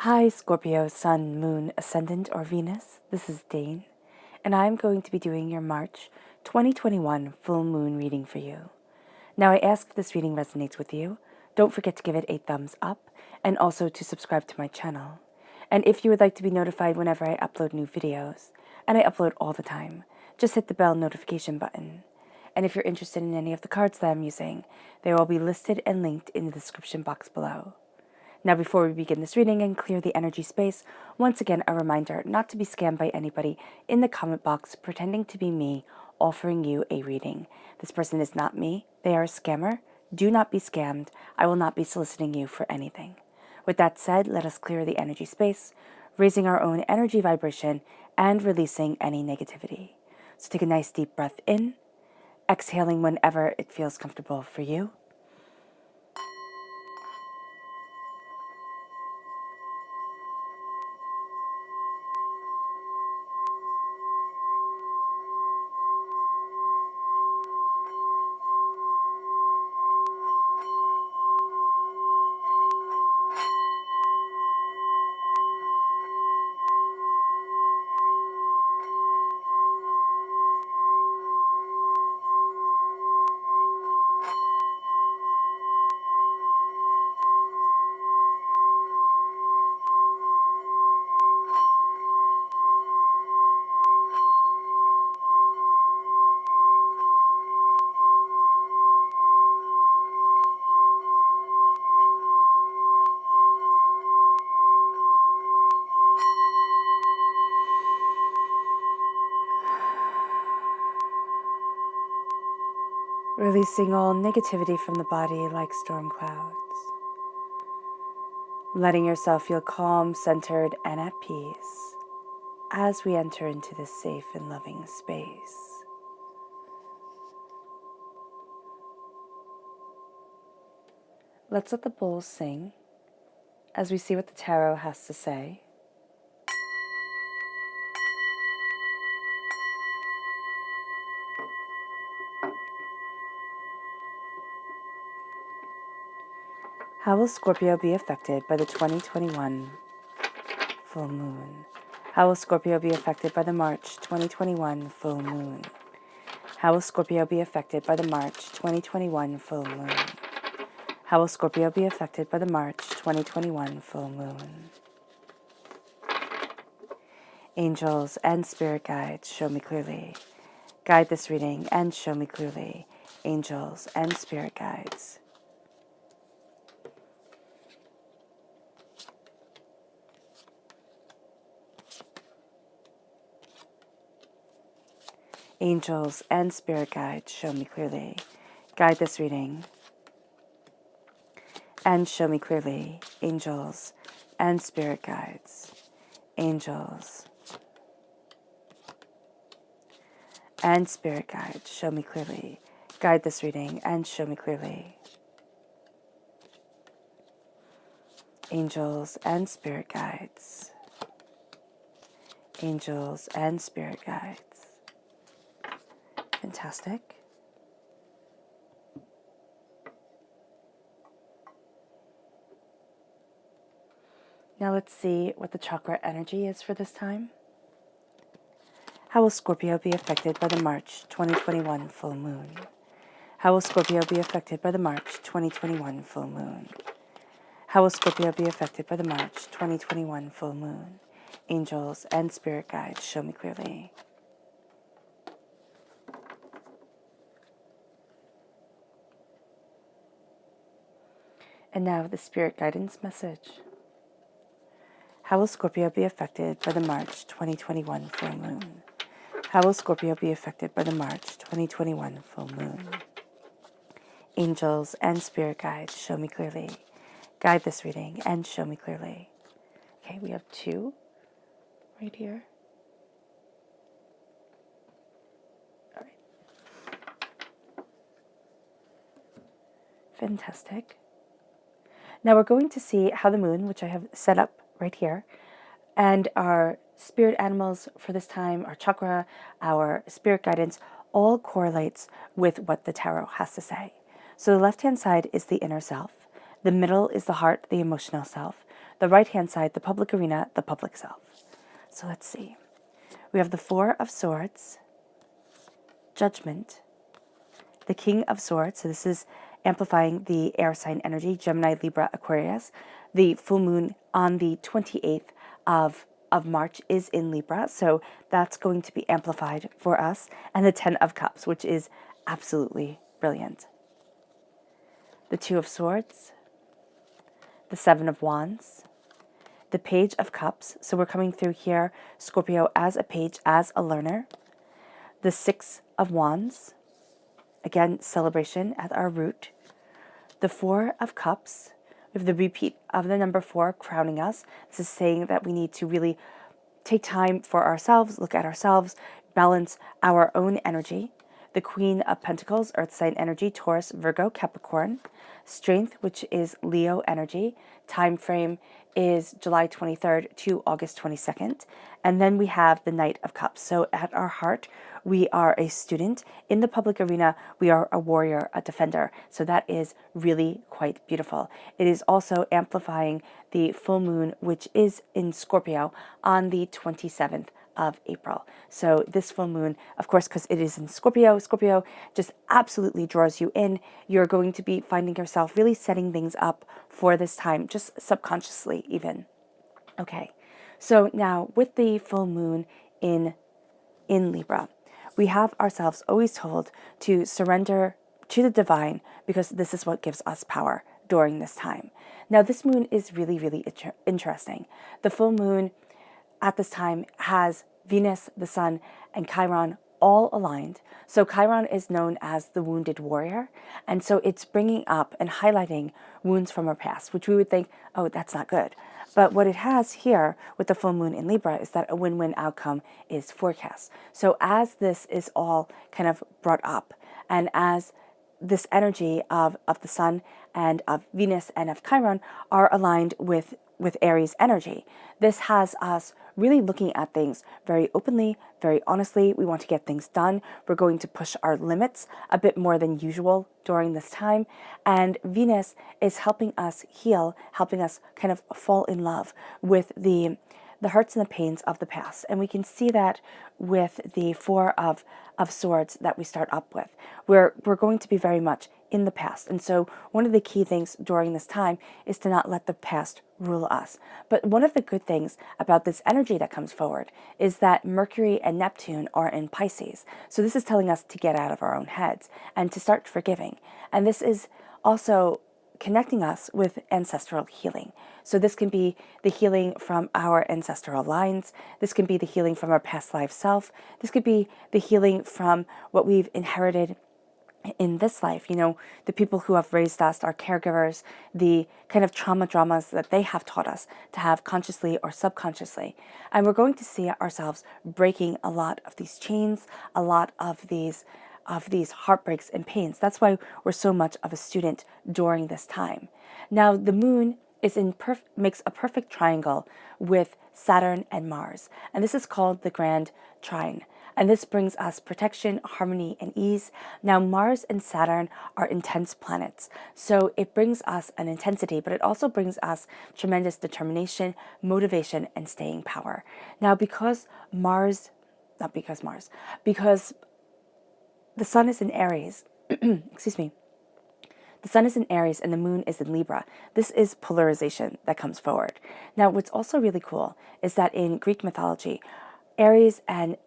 Hi, Scorpio, Sun, Moon, Ascendant, or Venus. This is Dane, and I'm going to be doing your March 2021 full moon reading for you. Now, I ask if this reading resonates with you. Don't forget to give it a thumbs up and also to subscribe to my channel. And if you would like to be notified whenever I upload new videos, and I upload all the time, just hit the bell notification button. And if you're interested in any of the cards that I'm using, they will be listed and linked in the description box below. Now, before we begin this reading and clear the energy space, once again, a reminder not to be scammed by anybody in the comment box pretending to be me offering you a reading. This person is not me. They are a scammer. Do not be scammed. I will not be soliciting you for anything. With that said, let us clear the energy space, raising our own energy vibration and releasing any negativity. So take a nice deep breath in, exhaling whenever it feels comfortable for you. Releasing all negativity from the body like storm clouds. Letting yourself feel calm, centered, and at peace as we enter into this safe and loving space. Let's let the bowls sing as we see what the tarot has to say. How will Scorpio be affected by the 2021 full moon? How will Scorpio be affected by the March 2021 full moon? How will Scorpio be affected by the March 2021 full moon? How will Scorpio be affected by the March 2021 full moon? Angels and spirit guides, show me clearly. Guide this reading and show me clearly. Angels and spirit guides. Angels and spirit guides, show me clearly. Guide this reading and show me clearly. Angels and spirit guides. Angels and spirit guides, show me clearly. Guide this reading and show me clearly. Angels and spirit guides. Angels and spirit guides. Fantastic. Now let's see what the chakra energy is for this time. How will Scorpio be affected by the March 2021 full moon? How will Scorpio be affected by the March 2021 full moon? How will Scorpio be affected by the March 2021 full moon? Angels and spirit guides, show me clearly. And now the spirit guidance message. How will Scorpio be affected by the March 2021 full moon? How will Scorpio be affected by the March 2021 full moon? Angels and spirit guides, show me clearly. Guide this reading and show me clearly. Okay, we have two right here. All right. Fantastic. Now we're going to see how the moon, which I have set up right here, and our spirit animals for this time, our chakra, our spirit guidance, all correlates with what the tarot has to say. So the left-hand side is the inner self. The middle is the heart, the emotional self. the right-hand side, the public arena, the public self. So let's see. We have the Four of Swords, Judgment, the King of Swords. So this is amplifying the air sign energy, Gemini, Libra, Aquarius. The full moon on the 28th of March is in Libra, so that's going to be amplified for us. And the Ten of Cups, which is absolutely brilliant. The Two of Swords, the Seven of Wands, the Page of Cups. So we're coming through here, Scorpio, as a page, as a learner. The Six of Wands, again, celebration at our root. The Four of Cups, we have the repeat of the number 4 crowning us. This is saying that we need to really take time for ourselves, look at ourselves, balance our own energy. The Queen of Pentacles, earth sign energy, Taurus, Virgo, Capricorn. Strength, which is Leo energy. Time frame is July 23rd to August 22nd. And then we have the Knight of Cups. So at our heart, we are a student. In the public arena, we are a warrior, a defender. So that is really quite beautiful. It is also amplifying the full moon, which is in Scorpio on the 27th of April. So this full moon, of course, because it is in Scorpio, Scorpio just absolutely draws you in. You're going to be finding yourself really setting things up for this time, just subconsciously even. Okay, so now with the full moon in Libra, we have ourselves always told to surrender to the divine because this is what gives us power during this time. Now, this moon is really, really interesting. The full moon at this time has Venus, the Sun, and Chiron all aligned. So Chiron is known as the wounded warrior. And so it's bringing up and highlighting wounds from our past, which we would think, oh, that's not good. But what it has here with the full moon in Libra is that a win-win outcome is forecast. So as this is all kind of brought up, and as this energy of the Sun and of Venus and of Chiron are aligned with Aries energy, this has us really looking at things very openly, very honestly. We want to get things done. We're going to push our limits a bit more than usual during this time. And Venus is helping us heal, helping us kind of fall in love with the hurts and the pains of the past. And we can see that with the Four of Swords that we start up with. We're going to be very much in the past. And so one of the key things during this time is to not let the past rule us. But one of the good things about this energy that comes forward is that Mercury and Neptune are in Pisces. So this is telling us to get out of our own heads and to start forgiving. And this is also connecting us with ancestral healing. So this can be the healing from our ancestral lines. This can be the healing from our past life self. This could be the healing from what we've inherited in this life, you know, the people who have raised us, our caregivers, the kind of dramas that they have taught us to have consciously or subconsciously. And we're going to see ourselves breaking a lot of these chains, a lot of these heartbreaks and pains. That's why we're so much of a student during this time. Now, the moon is makes a perfect triangle with Saturn and Mars, and this is called the Grand Trine. And this brings us protection, harmony, and ease. Now, Mars and Saturn are intense planets. So it brings us an intensity, but it also brings us tremendous determination, motivation, and staying power. Now, because the sun is in Aries, excuse me, the sun is in Aries and the moon is in Libra. This is polarization that comes forward. Now, what's also really cool is that in Greek mythology, Aries and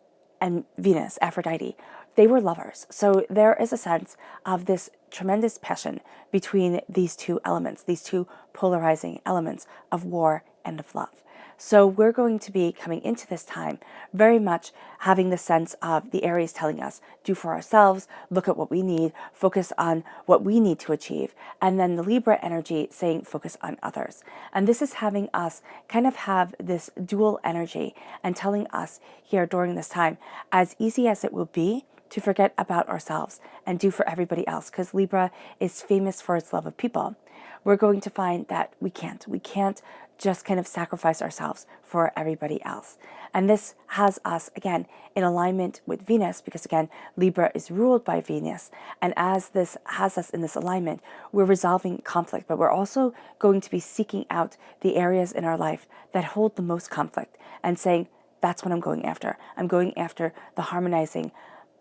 Venus, Aphrodite, they were lovers. So there is a sense of this tremendous passion between these two elements, these two polarizing elements of war and of love. So we're going to be coming into this time very much having the sense of the Aries telling us, do for ourselves, look at what we need, focus on what we need to achieve. And then the Libra energy saying, focus on others. And this is having us kind of have this dual energy and telling us here during this time, as easy as it will be to forget about ourselves and do for everybody else, because Libra is famous for its love of people. we're going to find that we can't. We can't just kind of sacrifice ourselves for everybody else. And this has us, again, in alignment with Venus, because, again, Libra is ruled by Venus. And as this has us in this alignment, we're resolving conflict, but we're also going to be seeking out the areas in our life that hold the most conflict and saying, that's what I'm going after. I'm going after the harmonizing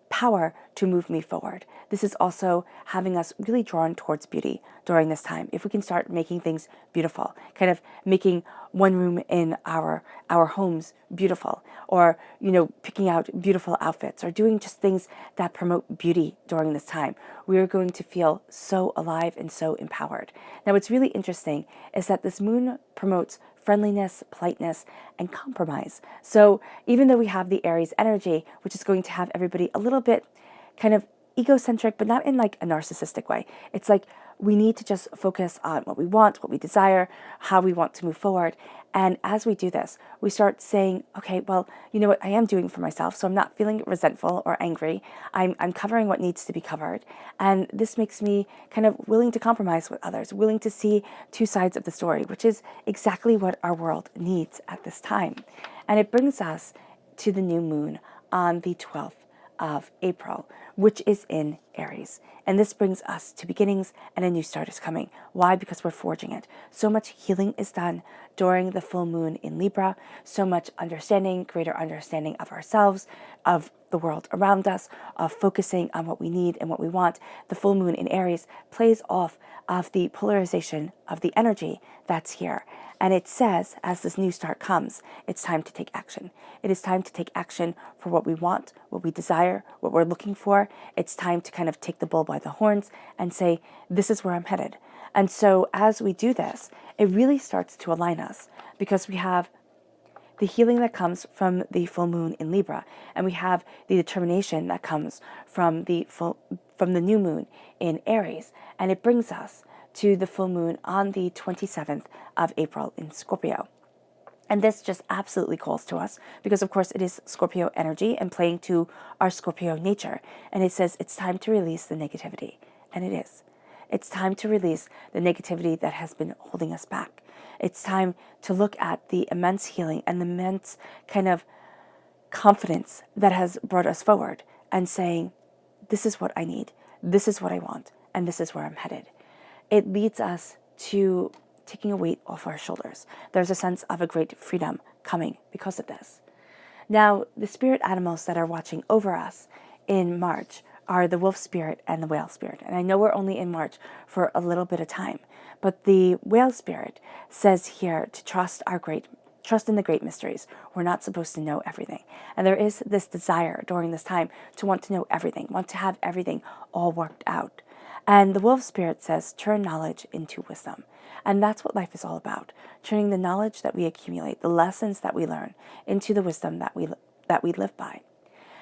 power to move me forward. This is also having us really drawn towards beauty during this time. If we can start making things beautiful, kind of making one room in our homes beautiful, or, you know, picking out beautiful outfits, or doing just things that promote beauty during this time, we are going to feel so alive and so empowered. Now, what's really interesting is that this moon promotes friendliness, politeness, and compromise. So even though we have the Aries energy, which is going to have everybody a little bit kind of egocentric, but not in like a narcissistic way. It's like we need to just focus on what we want, what we desire, how we want to move forward. And as we do this, we start saying, okay, well, you know what I am doing for myself, so I'm not feeling resentful or angry. I'm covering what needs to be covered. And this makes me kind of willing to compromise with others, willing to see two sides of the story, which is exactly what our world needs at this time. And it brings us to the new moon on the 12th of April, which is in Aries. And this brings us to beginnings, and a new start is coming. Why? Because we're forging it. So much healing is done during the full moon in Libra, so much understanding, greater understanding of ourselves, of the world around us, of focusing on what we need and what we want. The full moon in Aries plays off of the polarization of the energy that's here. And it says, as this new start comes, it's time to take action. It is time to take action for what we want, what we desire, what we're looking for. It's time to kind of take the bull by the horns and say, this is where I'm headed. And so as we do this, it really starts to align us, because we have the healing that comes from the full moon in Libra, and we have the determination that comes from the new moon in Aries, and it brings us to the full moon on the 27th of April in Scorpio. And this just absolutely calls to us because, of course, it is Scorpio energy and playing to our Scorpio nature. And it says it's time to release the negativity. And it is. It's time to release the negativity that has been holding us back. It's time to look at the immense healing and the immense kind of confidence that has brought us forward and saying, this is what I need, this is what I want, and this is where I'm headed. It leads us to taking a weight off our shoulders. There's a sense of a great freedom coming because of this. Now, the spirit animals that are watching over us in March are the wolf spirit and the whale spirit. And I know we're only in March for a little bit of time, but the whale spirit says here to trust in the great mysteries. We're not supposed to know everything. And there is this desire during this time to want to know everything, want to have everything all worked out. And the wolf spirit says, turn knowledge into wisdom. And that's what life is all about, turning the knowledge that we accumulate, the lessons that we learn, into the wisdom that we live by.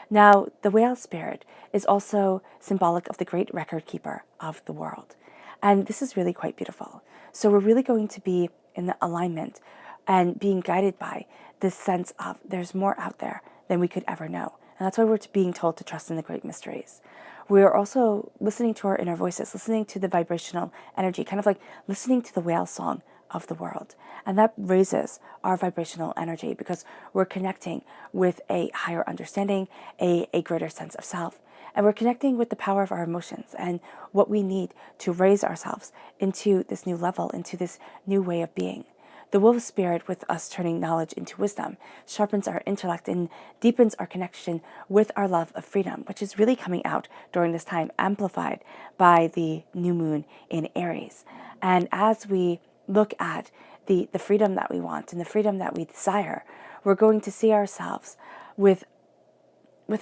Now, the whale spirit is also symbolic of the great record keeper of the world. And this is really quite beautiful. So we're really going to be in the alignment and being guided by this sense of there's more out there than we could ever know. And that's why we're being told to trust in the great mysteries. We are also listening to our inner voices, listening to the vibrational energy, kind of like listening to the whale song of the world. And that raises our vibrational energy because we're connecting with a higher understanding, a greater sense of self. And we're connecting with the power of our emotions and what we need to raise ourselves into this new level, into this new way of being. The wolf spirit, with us turning knowledge into wisdom, sharpens our intellect and deepens our connection with our love of freedom, which is really coming out during this time, amplified by the new moon in Aries. And as we look at the freedom that we want and the freedom that we desire, we're going to see ourselves with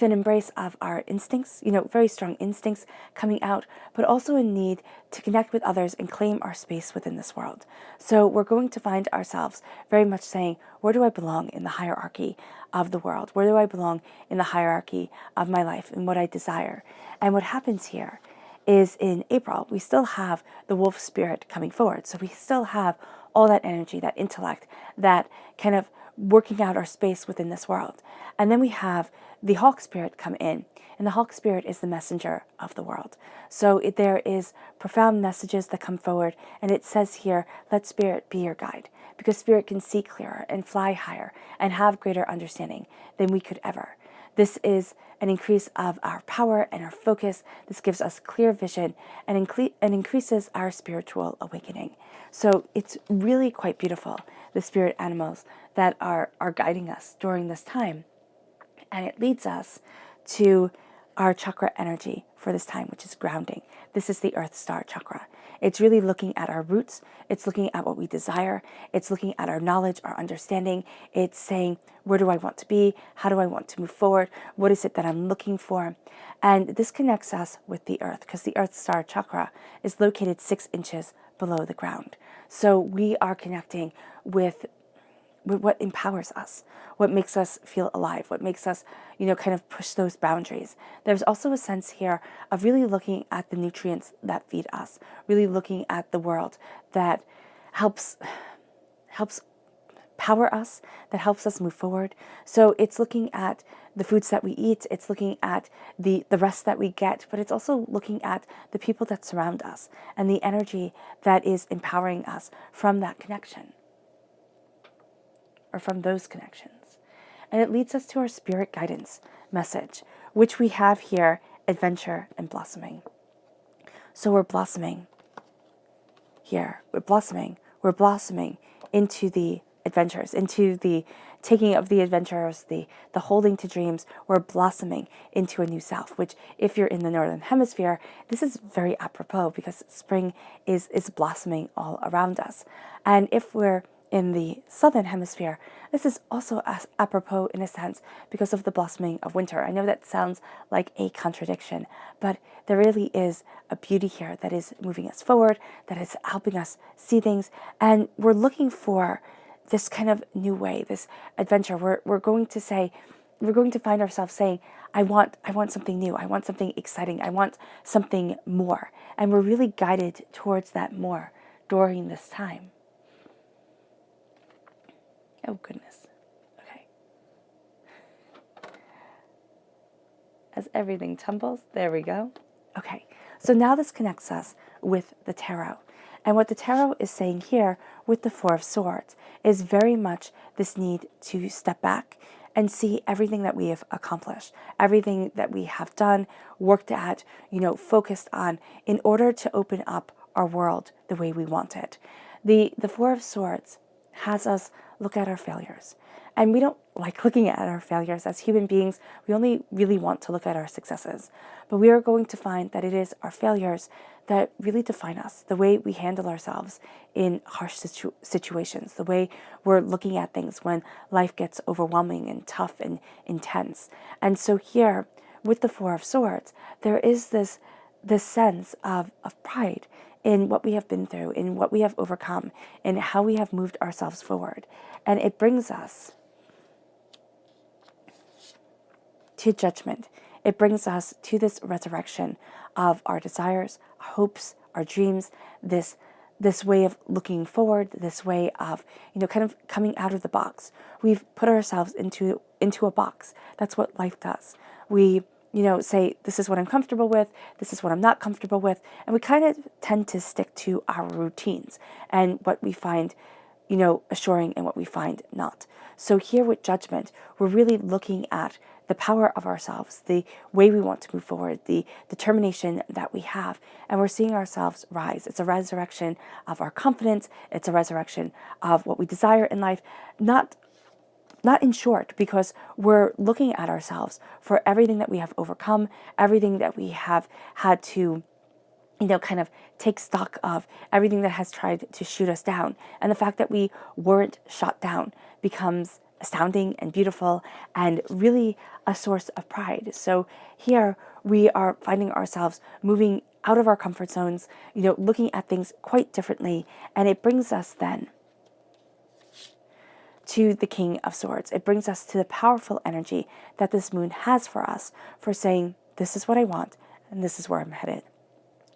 an embrace of our instincts, very strong instincts coming out, but also a need to connect with others and claim our space within this world. So we're going to find ourselves very much saying, where do I belong in the hierarchy of the world? Where do I belong in the hierarchy of my life and what I desire? And what happens here is in April, we still have the wolf spirit coming forward. So we still have all that energy, that intellect, that kind of working out our space within this world. And then we have the hawk spirit come in. And the hawk spirit is the messenger of the world. So there is profound messages that come forward. And it says here, let spirit be your guide. Because spirit can see clearer and fly higher and have greater understanding than we could ever. This is an increase of our power and our focus. This gives us clear vision and increases our spiritual awakening. So it's really quite beautiful, the spirit animals that are guiding us during this time. And it leads us to our chakra energy for this time, which is grounding. This is the Earth Star chakra. It's really looking at our roots. It's looking at what we desire. It's looking at our knowledge, our understanding. It's saying, where do I want to be? How do I want to move forward? What is it that I'm looking for? And this connects us with the earth, because the Earth Star chakra is located 6 inches below the ground. So we are connecting with what empowers us, what makes us feel alive, what makes us, kind of push those boundaries. There's also a sense here of really looking at the nutrients that feed us, really looking at the world that helps power us, that helps us move forward. So it's looking at the foods that we eat, it's looking at the rest that we get, but it's also looking at the people that surround us and the energy that is empowering us from that connection, or from those connections. And it leads us to our spirit guidance message, which we have here, adventure and blossoming. So we're blossoming here. We're blossoming into the adventures, into the taking of the adventures, the holding to dreams. We're blossoming into a new self, which if you're in the Northern Hemisphere, this is very apropos because spring is blossoming all around us. And if we're in the Southern Hemisphere, this is also apropos in a sense because of the blossoming of winter. I know that sounds like a contradiction, but there really is a beauty here that is moving us forward, that is helping us see things, and we're looking for this kind of new way, this adventure. We're going to find ourselves saying, I want something new, I want something exciting, I want something more. And we're really guided towards that more during this time. Oh, goodness. Okay. As everything tumbles, there we go. Okay, so now this connects us with the tarot. And what the tarot is saying here with the Four of Swords is very much this need to step back and see everything that we have accomplished, everything that we have done, worked at, focused on, in order to open up our world the way we want it. The Four of Swords has us look at our failures. And we don't like looking at our failures as human beings. We only really want to look at our successes. But we are going to find that it is our failures that really define us, the way we handle ourselves in harsh situations, the way we're looking at things when life gets overwhelming and tough and intense. And so here, with the Four of Swords, there is this sense of pride in what we have been through, in what we have overcome, in how we have moved ourselves forward. And it brings us to judgment. It brings us to this resurrection of our desires, our hopes, our dreams, this way of looking forward, this way of, kind of coming out of the box. We've put ourselves into a box. That's what life does. We say, this is what I'm comfortable with, this is what I'm not comfortable with, and we kind of tend to stick to our routines and what we find, assuring and what we find not. So here with judgment, we're really looking at the power of ourselves, the way we want to move forward, the determination that we have, and we're seeing ourselves rise. It's a resurrection of our confidence, it's a resurrection of what we desire in life, not in short, because we're looking at ourselves for everything that we have overcome, everything that we have had to, kind of take stock of, everything that has tried to shoot us down. And the fact that we weren't shot down becomes astounding and beautiful and really a source of pride. So here we are finding ourselves moving out of our comfort zones, looking at things quite differently. And it brings us then to the King of Swords. It brings us to the powerful energy that this moon has for us, for saying, this is what I want, and this is where I'm headed.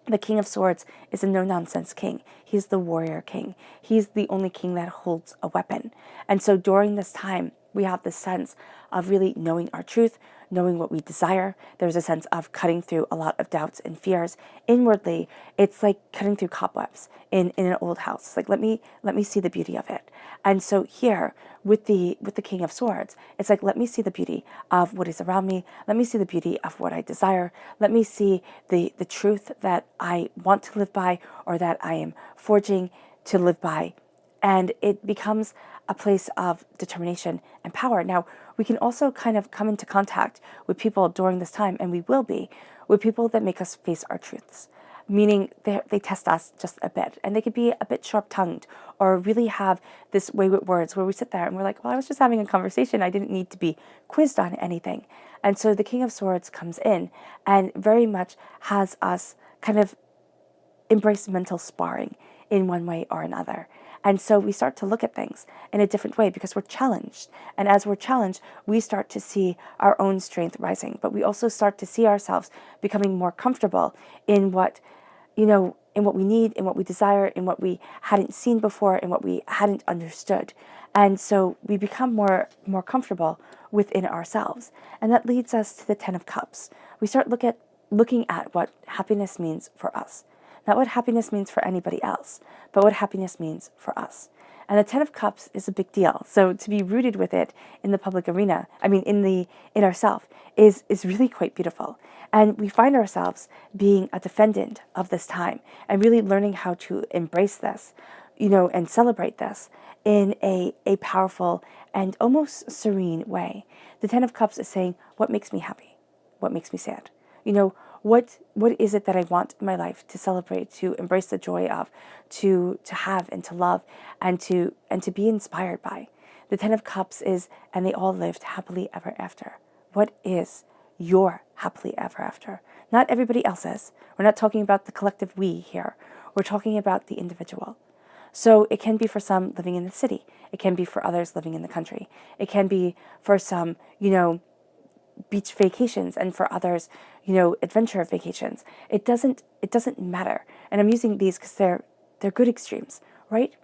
The King of Swords is a no-nonsense king. He's the warrior king. He's the only king that holds a weapon. And so during this time, We have this sense of really knowing our truth, knowing what we desire. There's a sense of cutting through a lot of doubts and fears. Inwardly, it's like cutting through cobwebs in an old house. It's like, let me see the beauty of it. And so here with the King of Swords, it's like, let me see the beauty of what is around me. Let me see the beauty of what I desire. Let me see the truth that I want to live by, or that I am forging to live by. And it becomes a place of determination and power. Now, we can also kind of come into contact with people during this time, and we will be, with people that make us face our truths, meaning they test us just a bit, and they could be a bit sharp-tongued, or really have this way with words where we sit there and we're like, well, I was just having a conversation. I didn't need to be quizzed on anything. And so the King of Swords comes in and very much has us kind of embrace mental sparring in one way or another. And so we start to look at things in a different way because we're challenged. And as we're challenged, we start to see our own strength rising, but we also start to see ourselves becoming more comfortable in what, in what we need, in what we desire, in what we hadn't seen before, in what we hadn't understood. And so we become more comfortable within ourselves. And that leads us to the Ten of Cups. We start looking at what happiness means for us. Not what happiness means for anybody else, but what happiness means for us. And the Ten of Cups is a big deal. So to be rooted with it in the public arena, in ourself, is really quite beautiful. And we find ourselves being a defendant of this time and really learning how to embrace this, and celebrate this in a powerful and almost serene way. The Ten of Cups is saying, what makes me happy? What makes me sad? What is it that I want in my life to celebrate, to embrace the joy of, to have and to love, and to be inspired by? The Ten of Cups is, and they all lived happily ever after. What is your happily ever after? Not everybody else's. We're not talking about the collective we here. We're talking about the individual. So it can be for some living in the city. It can be for others living in the country. It can be for some, beach vacations, and for others, adventure vacations. It doesn't matter. And I'm using these because they're good extremes, right?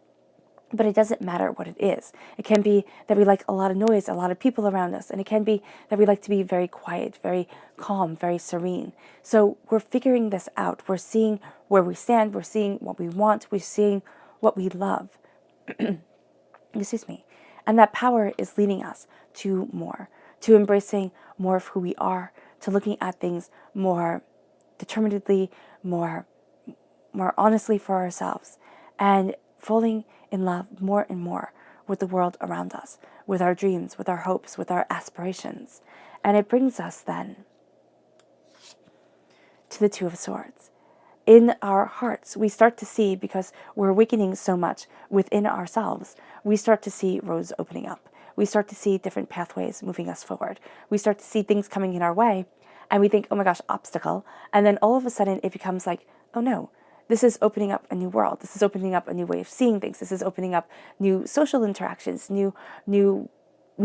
But it doesn't matter what it is. It can be that we like a lot of noise, a lot of people around us, and it can be that we like to be very quiet, very calm, very serene. So we're figuring this out. We're seeing where we stand. We're seeing what we want. We're seeing what we love. Excuse me. And that power is leading us to more, to embracing more of who we are, to looking at things more determinedly, more honestly for ourselves, and falling in love more and more with the world around us, with our dreams, with our hopes, with our aspirations. And it brings us then to the Two of Swords. In our hearts, we start to see, because we're awakening so much within ourselves, we start to see roads opening up. We start to see different pathways moving us forward. We start to see things coming in our way, and we think, oh my gosh, obstacle. And then all of a sudden it becomes like, oh no, this is opening up a new world. This is opening up a new way of seeing things. This is opening up new social interactions, new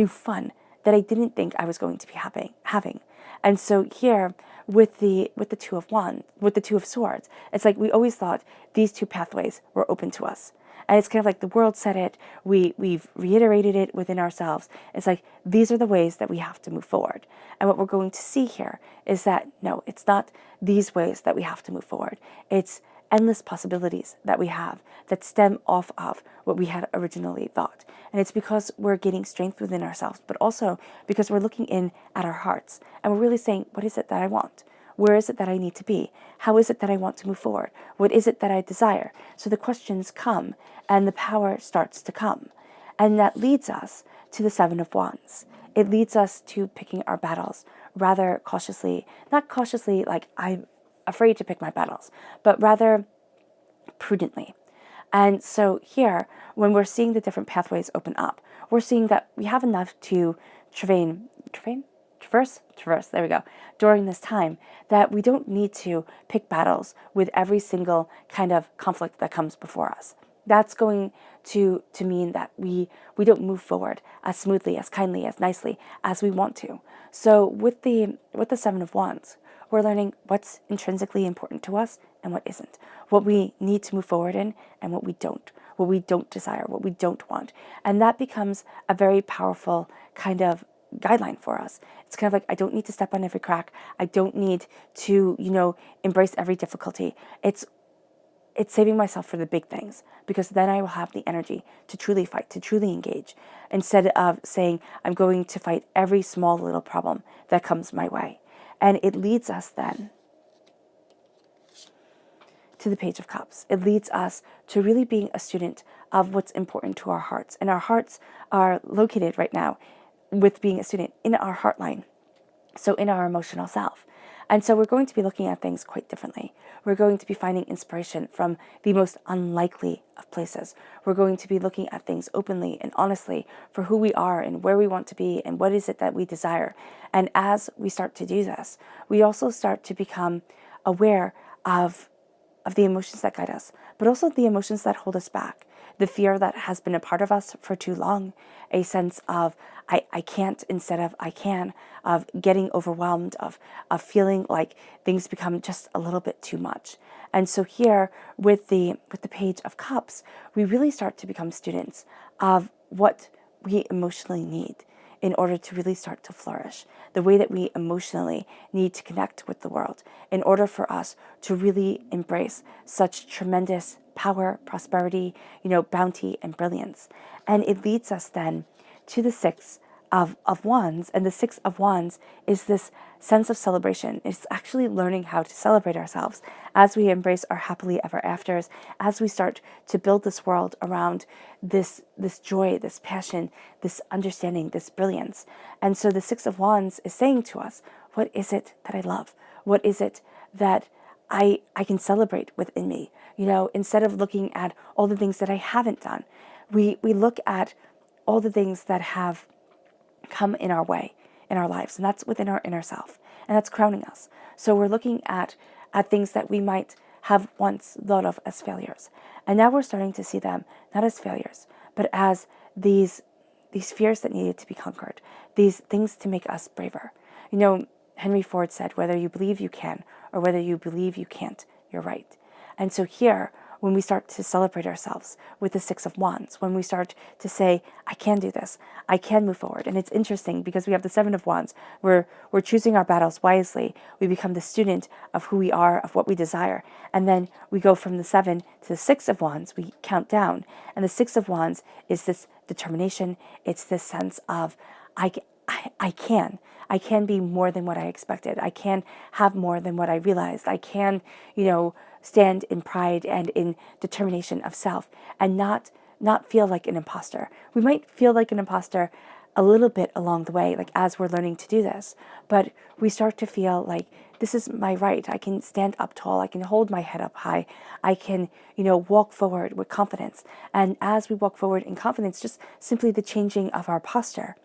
fun that I didn't think I was going to be having. And so here with the Two of Swords, it's like we always thought these two pathways were open to us. And it's kind of like the world said it, we've reiterated it within ourselves. It's like, these are the ways that we have to move forward. And what we're going to see here is that, no, it's not these ways that we have to move forward. It's endless possibilities that we have that stem off of what we had originally thought. And it's because we're gaining strength within ourselves, but also because we're looking in at our hearts and we're really saying, what is it that I want? Where is it that I need to be? How is it that I want to move forward? What is it that I desire? So the questions come and the power starts to come. And that leads us to the Seven of Wands. It leads us to picking our battles rather cautiously, not cautiously like I'm afraid to pick my battles, but rather prudently. And so here, when we're seeing the different pathways open up, we're seeing that we have enough to traverse, there we go, during this time, that we don't need to pick battles with every single kind of conflict that comes before us. That's going to mean that we don't move forward as smoothly, as kindly, as nicely as we want to. So with the Seven of Wands, we're learning what's intrinsically important to us and what isn't, what we need to move forward in and what we don't. what we don't desire, what we don't want. And that becomes a very powerful kind of guideline for us. It's kind of like, I don't need to step on every crack. I don't need to, embrace every difficulty. It's saving myself for the big things, because then I will have the energy to truly fight, to truly engage, instead of saying I'm going to fight every small little problem that comes my way. And it leads us then to the Page of Cups. It leads us to really being a student of what's important to our hearts. And our hearts are located right now, with being a student, in our heart line, so in our emotional self. And so we're going to be looking at things quite differently. We're going to be finding inspiration from the most unlikely of places. We're going to be looking at things openly and honestly for who we are and where we want to be and what is it that we desire. And as we start to do this, we also start to become aware of the emotions that guide us, but also the emotions that hold us back. The fear that has been a part of us for too long, a sense of I can't instead of I can, of getting overwhelmed, of feeling like things become just a little bit too much. And so here with the Page of Cups, we really start to become students of what we emotionally need in order to really start to flourish, the way that we emotionally need to connect with the world in order for us to really embrace such tremendous power, prosperity, bounty and brilliance. And it leads us then to the Six of Wands. And the Six of Wands is this sense of celebration. It's actually learning how to celebrate ourselves as we embrace our happily ever afters, as we start to build this world around this joy, this passion, this understanding, this brilliance. And so the Six of Wands is saying to us, what is it that I love? What is it that I can celebrate within me? Instead of looking at all the things that I haven't done, we look at all the things that have come in our way in our lives, and that's within our inner self, and that's crowning us. So we're looking at things that we might have once thought of as failures, and now we're starting to see them not as failures, but as these fears that needed to be conquered, these things to make us braver. Henry Ford said, whether you believe you can or whether you believe you can't, you're right. And so here, when we start to celebrate ourselves with the Six of Wands, when we start to say, I can do this, I can move forward. And it's interesting because we have the Seven of Wands. We're choosing our battles wisely. We become the student of who we are, of what we desire. And then we go from the Seven to the Six of Wands. We count down. And the Six of Wands is this determination. It's this sense of, I can be more than what I expected. I can have more than what I realized. I can, stand in pride and in determination of self and not feel like an imposter. We might feel like an imposter a little bit along the way, like as we're learning to do this, but we start to feel like this is my right. I can stand up tall. I can hold my head up high. I can, walk forward with confidence. And as we walk forward in confidence, just simply the changing of our posture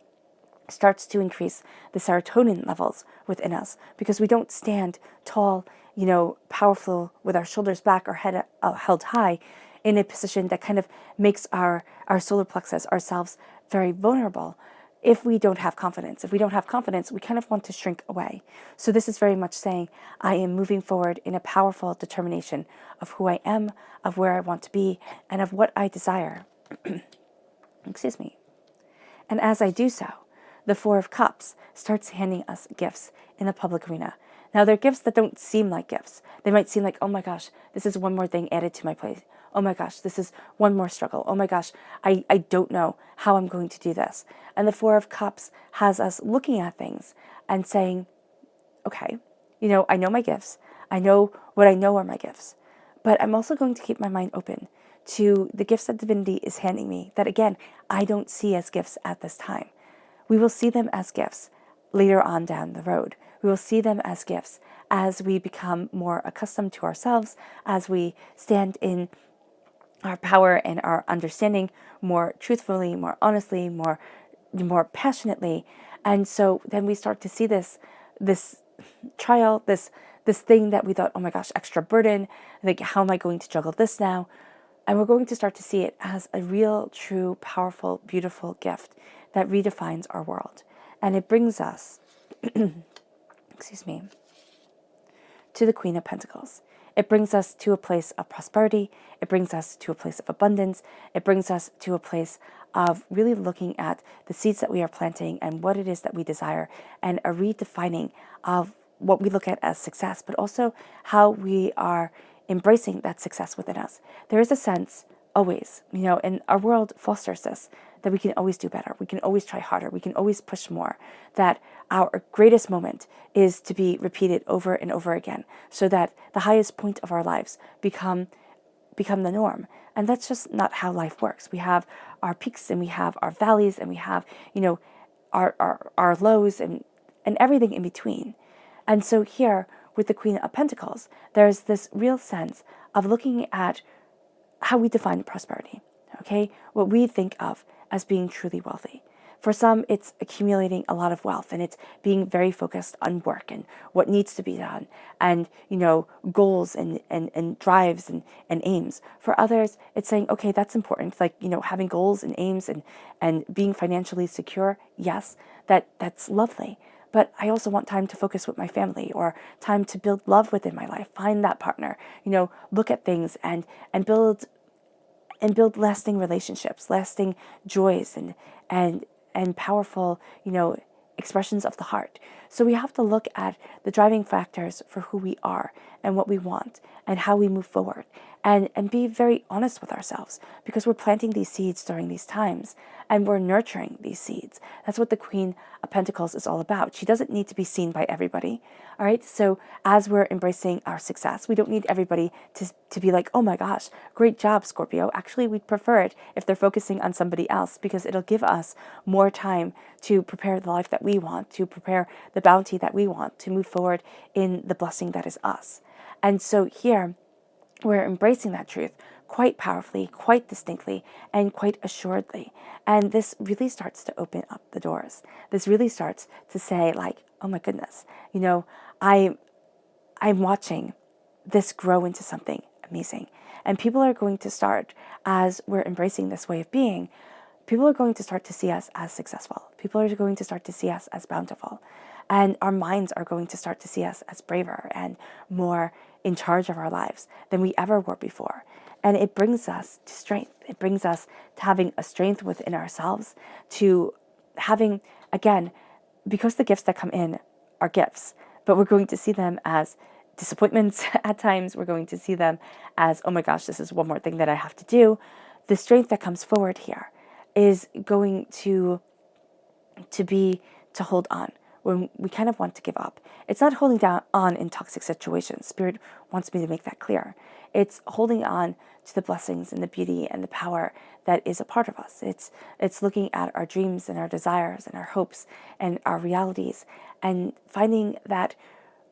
starts to increase the serotonin levels within us, because we don't stand tall, powerful with our shoulders back or head held high in a position that kind of makes our solar plexus, ourselves, very vulnerable. If we don't have confidence, we kind of want to shrink away. So this is very much saying, I am moving forward in a powerful determination of who I am, of where I want to be, and of what I desire. Excuse me. And as I do so, the Four of Cups starts handing us gifts in the public arena. Now, they're gifts that don't seem like gifts. They might seem like, oh my gosh, this is one more thing added to my plate. Oh my gosh, this is one more struggle. Oh my gosh, I don't know how I'm going to do this. And the Four of Cups has us looking at things and saying, okay, I know my gifts. I know what I know are my gifts. But I'm also going to keep my mind open to the gifts that divinity is handing me that, again, I don't see as gifts at this time. We will see them as gifts later on down the road. We will see them as gifts as we become more accustomed to ourselves, as we stand in our power and our understanding more truthfully, more honestly, more passionately. And so then we start to see this trial, this thing that we thought, oh my gosh, extra burden, like how am I going to juggle this now? And we're going to start to see it as a real, true, powerful, beautiful gift that redefines our world. And it brings us, excuse me, to the Queen of Pentacles. It brings us to a place of prosperity. It brings us to a place of abundance. It brings us to a place of really looking at the seeds that we are planting and what it is that we desire, and a redefining of what we look at as success, but also how we are embracing that success within us. There is a sense always, and our world fosters this, that we can always do better. We can always try harder. We can always push more. That our greatest moment is to be repeated over and over again, so that the highest point of our lives become the norm. And that's just not how life works. We have our peaks and we have our valleys and we have, our lows and everything in between. And so here with the Queen of Pentacles, there's this real sense of looking at how we define prosperity, okay? What we think of as being truly wealthy. For some, it's accumulating a lot of wealth, and it's being very focused on work and what needs to be done, and goals and drives and aims. For others, it's saying, okay, that's important, like having goals and aims and being financially secure. Yes, that's lovely. But I also want time to focus with my family, or time to build love within my life, find that partner, look at things and build lasting relationships, lasting joys and powerful, expressions of the heart. So we have to look at the driving factors for who we are and what we want and how we move forward, and be very honest with ourselves, because we're planting these seeds during these times and we're nurturing these seeds. That's what the Queen of Pentacles is all about. She doesn't need to be seen by everybody. All right. So as we're embracing our success, we don't need everybody to be like, oh my gosh, great job, Scorpio. Actually, we'd prefer it if they're focusing on somebody else, because it'll give us more time to prepare the life that we want, to prepare the bounty that we want, to move forward in the blessing that is us. And so here, we're embracing that truth quite powerfully, quite distinctly, and quite assuredly. And this really starts to open up the doors. This really starts to say, like, oh my goodness, I'm watching this grow into something amazing. And people are going to start, as we're embracing this way of being, people are going to start to see us as successful. People are going to start to see us as bountiful. And our minds are going to start to see us as braver and more in charge of our lives than we ever were before. And it brings us to strength. It brings us to having a strength within ourselves, to having, again, because the gifts that come in are gifts, but we're going to see them as disappointments at times. We're going to see them as, oh my gosh, this is one more thing that I have to do. The strength that comes forward here is going to hold on when we kind of want to give up. It's not holding down on in toxic situations. Spirit wants me to make that clear. It's holding on to the blessings and the beauty and the power that is a part of us. It's looking at our dreams and our desires and our hopes and our realities, and finding that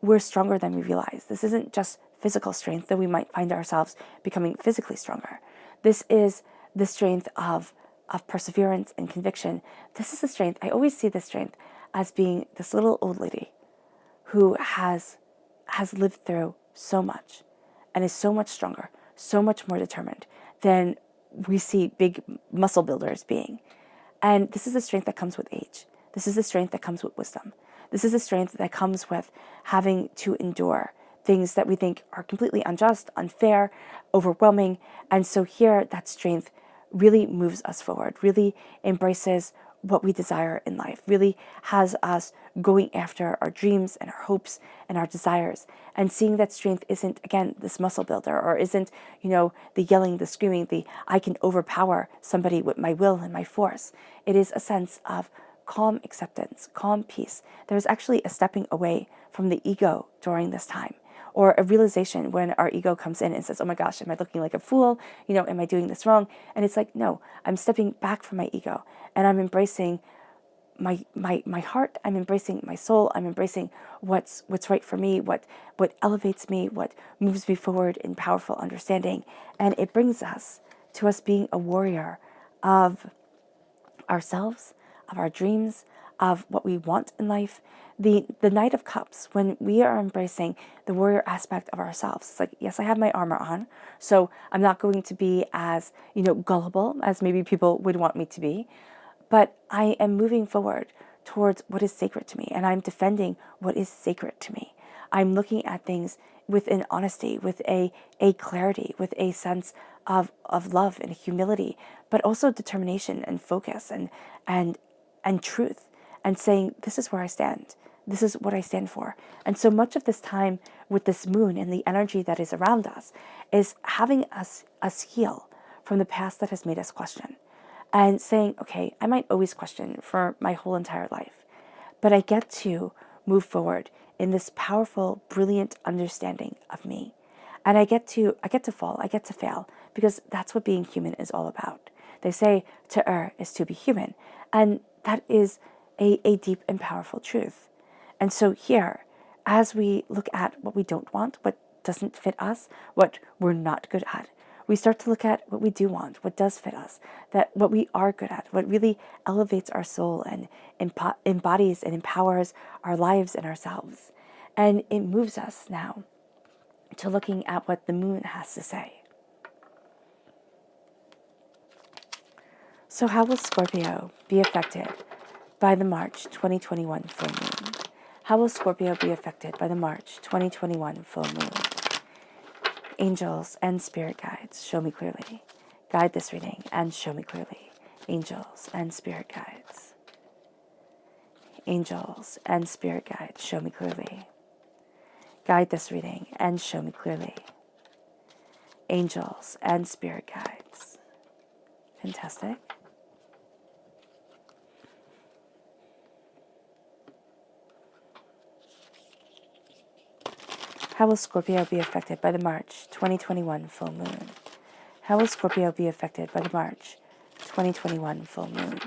we're stronger than we realize. This isn't just physical strength, though we might find ourselves becoming physically stronger. This is the strength of perseverance and conviction. This is the strength. I always see this strength as being this little old lady who has lived through so much and is so much stronger, so much more determined than we see big muscle builders being. And this is the strength that comes with age. This is the strength that comes with wisdom. This is the strength that comes with having to endure things that we think are completely unjust, unfair, overwhelming. And so here, that strength really moves us forward, really embraces what we desire in life, really has us going after our dreams and our hopes and our desires, and seeing that strength isn't, again, this muscle builder, or isn't, the yelling, the screaming, the I can overpower somebody with my will and my force. It is a sense of calm acceptance, calm peace. There's actually a stepping away from the ego during this time, or a realization when our ego comes in and says, oh my gosh, am I looking like a fool? Am I doing this wrong? And it's like, no, I'm stepping back from my ego, and I'm embracing my heart. I'm embracing my soul. I'm embracing what's right for me, what elevates me, what moves me forward in powerful understanding. And it brings us to us being a warrior of ourselves, of our dreams, of what we want in life. The Knight of Cups, when we are embracing the warrior aspect of ourselves, it's like, yes, I have my armor on, so I'm not going to be as, gullible as maybe people would want me to be, but I am moving forward towards what is sacred to me, and I'm defending what is sacred to me. I'm looking at things with an honesty, with a clarity, with a sense of love and humility, but also determination and focus and truth, and saying, this is where I stand. This is what I stand for. And so much of this time with this moon and the energy that is around us is having us heal from the past that has made us question. And saying, okay, I might always question for my whole entire life, but I get to move forward in this powerful, brilliant understanding of me. And I get to fall, I get to fail, because that's what being human is all about. They say to err is to be human. And that is a deep and powerful truth. And so here, as we look at what we don't want, what doesn't fit us, what we're not good at, we start to look at what we do want, what does fit us, that what we are good at, what really elevates our soul and embodies and empowers our lives and ourselves. And it moves us now to looking at what the moon has to say. So how will Scorpio be affected by the March 2021 full moon? How will Scorpio be affected by the March 2021 full moon? Angels and spirit guides, show me clearly. Guide this reading and show me clearly. Angels and spirit guides. Angels and spirit guides, show me clearly. Guide this reading and show me clearly. Angels and spirit guides. Fantastic. How will Scorpio be affected by the March 2021 full moon? How will Scorpio be affected by the March 2021 full moon?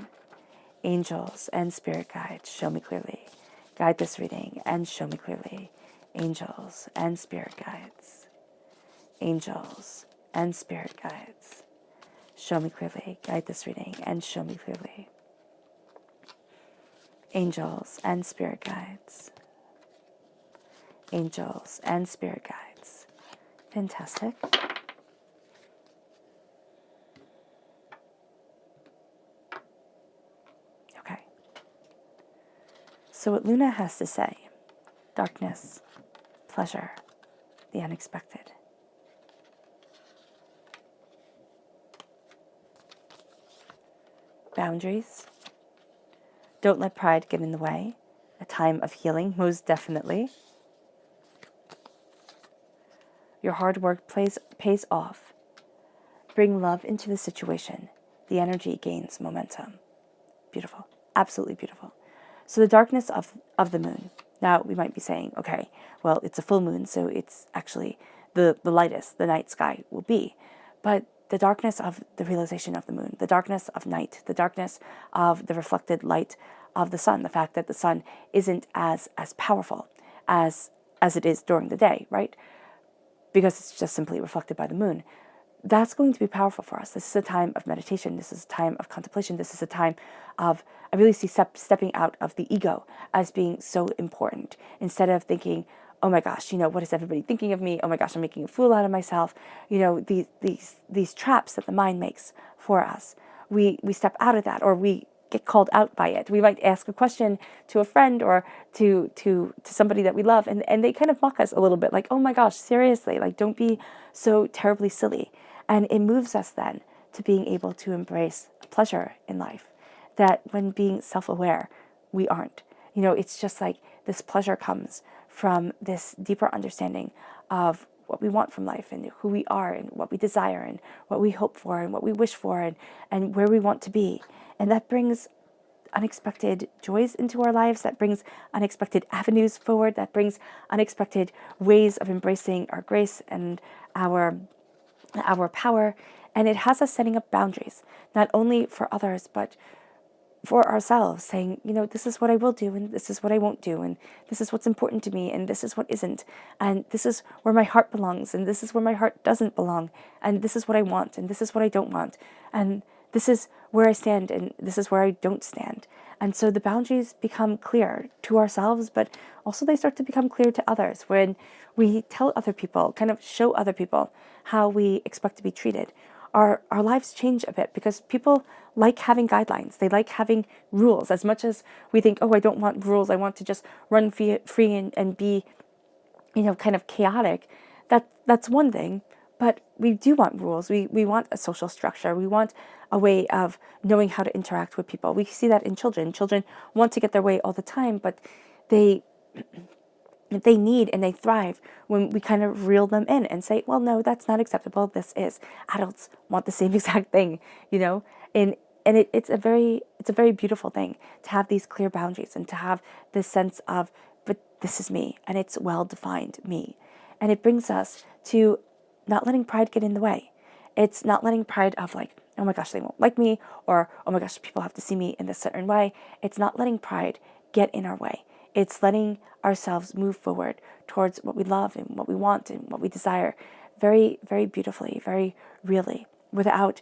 Angels and spirit guides, show me clearly. Guide this reading and show me clearly. Angels and spirit guides. Angels and spirit guides, show me clearly. Guide this reading and show me clearly. Angels and spirit guides. Angels and spirit guides. Fantastic. Okay. So what Luna has to say: darkness, pleasure, the unexpected. Boundaries. Don't let pride get in the way. A time of healing, most definitely. Your hard work pays off. Bring love into the situation. The energy gains momentum. Beautiful. Absolutely beautiful. So the darkness of the moon. Now we might be saying, okay, well, it's a full moon, so it's actually the lightest the night sky will be. But the darkness of the realization of the moon, the darkness of night, the darkness of the reflected light of the sun, the fact that the sun isn't as powerful as it is during the day, right? Because it's just simply reflected by the moon. That's going to be powerful for us. This is a time of meditation. This is a time of contemplation. This is a time of, I really see stepping out of the ego as being so important. Instead of thinking, oh my gosh, what is everybody thinking of me? Oh my gosh, I'm making a fool out of myself. These traps that the mind makes for us. We step out of that, or we get called out by it. We might ask a question to a friend or to somebody that we love, and they kind of mock us a little bit, like, oh my gosh, seriously, like, don't be so terribly silly. And it moves us then to being able to embrace pleasure in life, that when being self-aware, we aren't. It's just like this pleasure comes from this deeper understanding of what we want from life and who we are and what we desire and what we hope for and what we wish for and where we want to be. And that brings unexpected joys into our lives, that brings unexpected avenues forward, that brings unexpected ways of embracing our grace and our power. And it has us setting up boundaries, not only for others, but for ourselves, saying, this is what I will do, and this is what I won't do, and this is what's important to me, and this is what isn't, and this is where my heart belongs, and this is where my heart doesn't belong, and this is what I want, and this is what I don't want, and this is where I stand, and this is where I don't stand. And so the boundaries become clear to ourselves, but also they start to become clear to others when we tell other people, kind of show other people how we expect to be treated. Our lives change a bit because people like having guidelines. They like having rules. As much as we think, oh, I don't want rules, I want to just run free and be kind of chaotic, that's one thing. But we do want rules. We want a social structure. We want a way of knowing how to interact with people. We see that in children. Children want to get their way all the time, but they need and they thrive when we kind of reel them in and say, well, no, that's not acceptable. This is. Adults want the same exact thing, and it's a very beautiful thing to have these clear boundaries and to have this sense of, but this is me and it's well defined me. And it brings us to not letting pride get in the way. It's not letting pride of like, oh my gosh, they won't like me, or oh my gosh, people have to see me in this certain way. It's not letting pride get in our way. It's letting ourselves move forward towards what we love and what we want and what we desire very, very beautifully, very really, without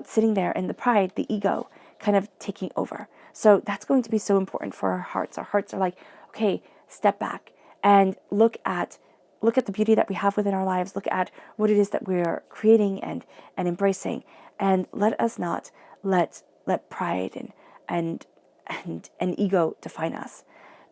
sitting there in the pride, the ego kind of taking over. So that's going to be so important for our hearts. Our hearts are like, okay, step back and look at the beauty that we have within our lives. Look at what it is that we're creating and embracing, and let us not let pride and ego define us.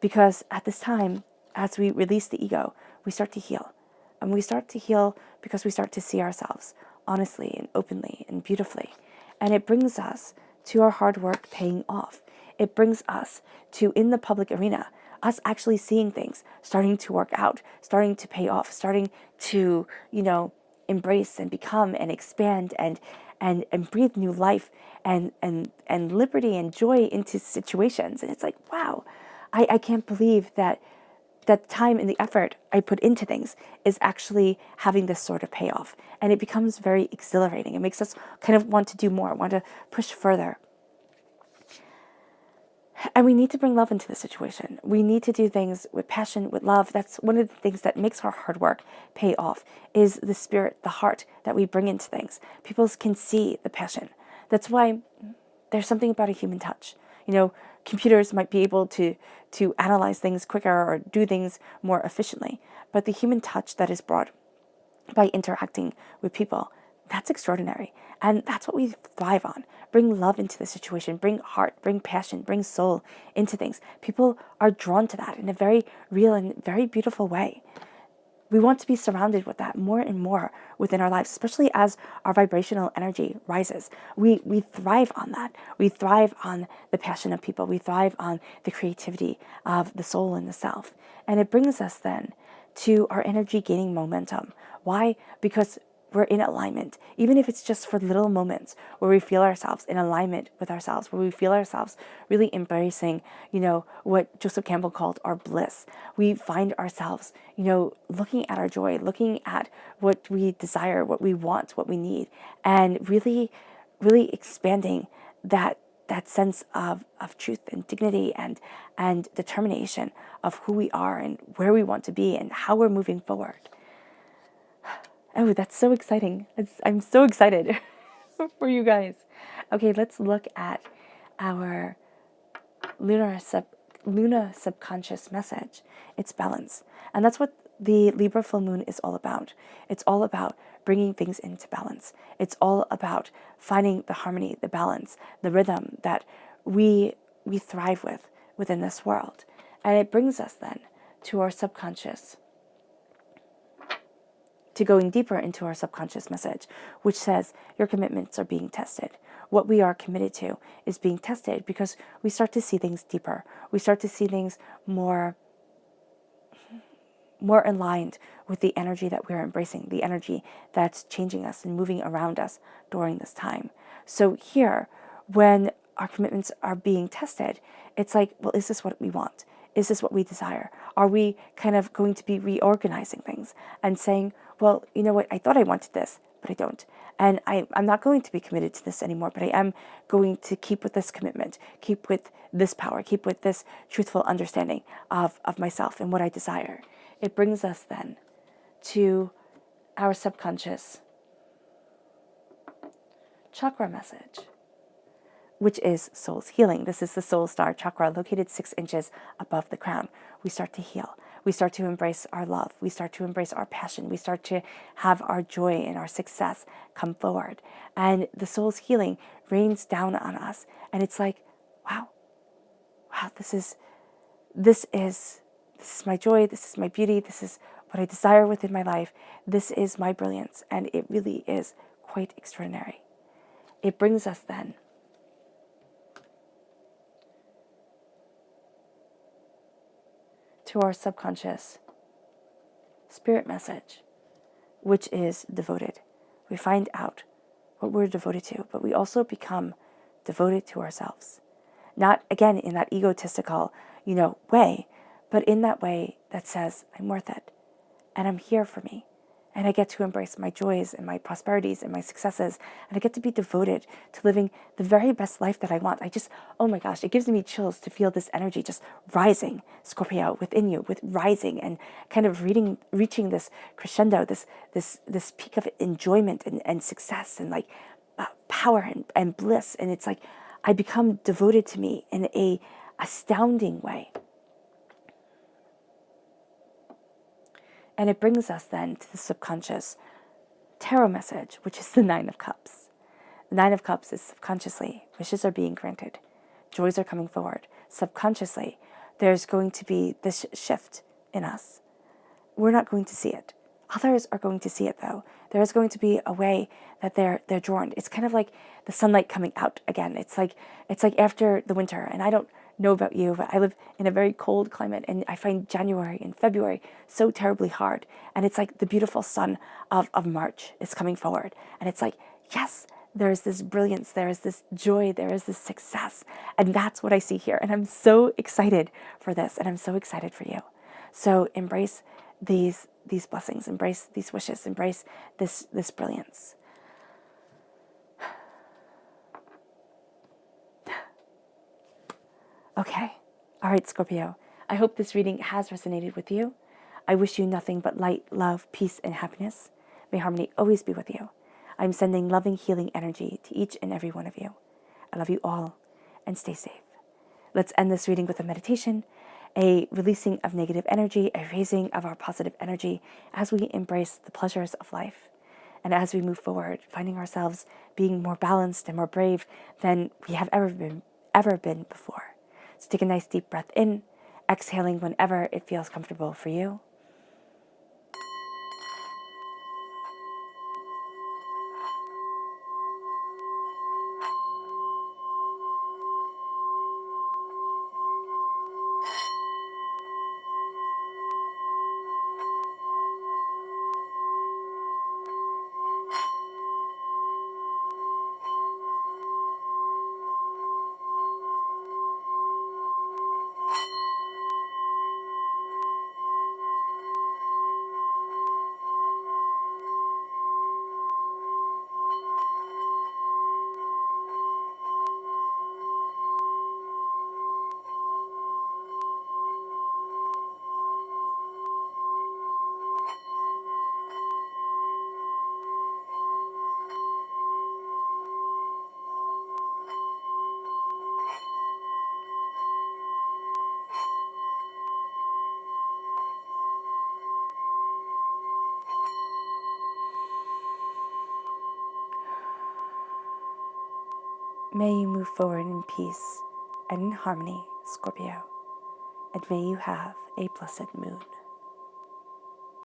Because at this time, as we release the ego, we start to heal. And we start to heal because we start to see ourselves honestly and openly and beautifully. And it brings us to our hard work paying off. It brings us to, in the public arena, us actually seeing things starting to work out, starting to pay off, starting to, embrace and become and expand and breathe new life and liberty and joy into situations. And it's like, wow, I can't believe that time and the effort I put into things is actually having this sort of payoff. And it becomes very exhilarating. It makes us kind of want to do more, want to push further. And we need to bring love into the situation. We need to do things with passion, with love. That's one of the things that makes our hard work pay off, is the spirit, the heart that we bring into things. People can see the passion. That's why there's something about a human touch. Computers might be able to analyze things quicker or do things more efficiently, but the human touch that is brought by interacting with people, that's extraordinary. And that's what we thrive on. Bring love into the situation, bring heart, bring passion, bring soul into things. People are drawn to that in a very real and very beautiful way. We want to be surrounded with that more and more within our lives, especially as our vibrational energy rises. We thrive on that. We thrive on the passion of people. We thrive on the creativity of the soul and the self. And it brings us then to our energy gaining momentum. Why? Because we're in alignment, even if it's just for little moments where we feel ourselves in alignment with ourselves, where we feel ourselves really embracing, what Joseph Campbell called our bliss. We find ourselves, looking at our joy, looking at what we desire, what we want, what we need, and really, really expanding that sense of truth and dignity and determination of who we are and where we want to be and how we're moving forward. Oh, that's so exciting. I'm so excited for you guys. Okay, let's look at our Luna subconscious message. It's balance. And that's what the Libra full moon is all about. It's all about bringing things into balance. It's all about finding the harmony, the balance, the rhythm that we thrive within this world. And it brings us then to our subconscious, to going deeper into our subconscious message, which says your commitments are being tested. What we are committed to is being tested because we start to see things deeper. We start to see things more aligned with the energy that we're embracing, the energy that's changing us and moving around us during this time. So here, when our commitments are being tested, it's like, well, is this what we want? Is this what we desire? Are we kind of going to be reorganizing things and saying, well, you know what, I thought I wanted this, but I don't. And I'm not going to be committed to this anymore, but I am going to keep with this commitment, keep with this power, keep with this truthful understanding of myself and what I desire. It brings us then to our subconscious chakra message, which is soul's healing. This is the soul star chakra located 6 inches above the crown. We start to heal. We start to embrace our love. We start to embrace our passion. We start to have our joy and our success come forward. And the soul's healing rains down on us. And it's like, wow, this is my joy. This is my beauty. This is what I desire within my life. This is my brilliance, and it really is quite extraordinary. It brings us then to our subconscious spirit message, which is devoted. We find out what we're devoted to, but we also become devoted to ourselves. Not, again, in that egotistical, way, but in that way that says, I'm worth it, and I'm here for me, and I get to embrace my joys and my prosperities and my successes, and I get to be devoted to living the very best life that I want. Oh my gosh, it gives me chills to feel this energy just rising, Scorpio, within you, with rising and kind of reaching this crescendo, this peak of enjoyment and success and like power and bliss. And it's like I become devoted to me in a astounding way. And it brings us then to the subconscious tarot message, which is the Nine of Cups. The Nine of Cups is subconsciously, wishes are being granted. Joys are coming forward. Subconsciously, there's going to be this shift in us. We're not going to see it. Others are going to see it, though. There is going to be a way that they're drawn. It's kind of like the sunlight coming out again. It's like after the winter, and I don't know about you, but I live in a very cold climate, and I find January and February so terribly hard. And it's like the beautiful sun of March is coming forward, and it's like, yes, there is this brilliance, there is this joy, there is this success, and that's what I see here. And I'm so excited for this, and I'm so excited for you. So embrace these blessings, embrace these wishes, embrace this brilliance. Okay. All right, Scorpio. I hope this reading has resonated with you. I wish you nothing but light, love, peace, and happiness. May harmony always be with you. I'm sending loving, healing energy to each and every one of you. I love you all, and stay safe. Let's end this reading with a meditation, a releasing of negative energy, a raising of our positive energy as we embrace the pleasures of life. And as we move forward, finding ourselves being more balanced and more brave than we have ever been before. So take a nice deep breath in, exhaling whenever it feels comfortable for you. May you move forward in peace and in harmony, Scorpio, and may you have a blessed moon.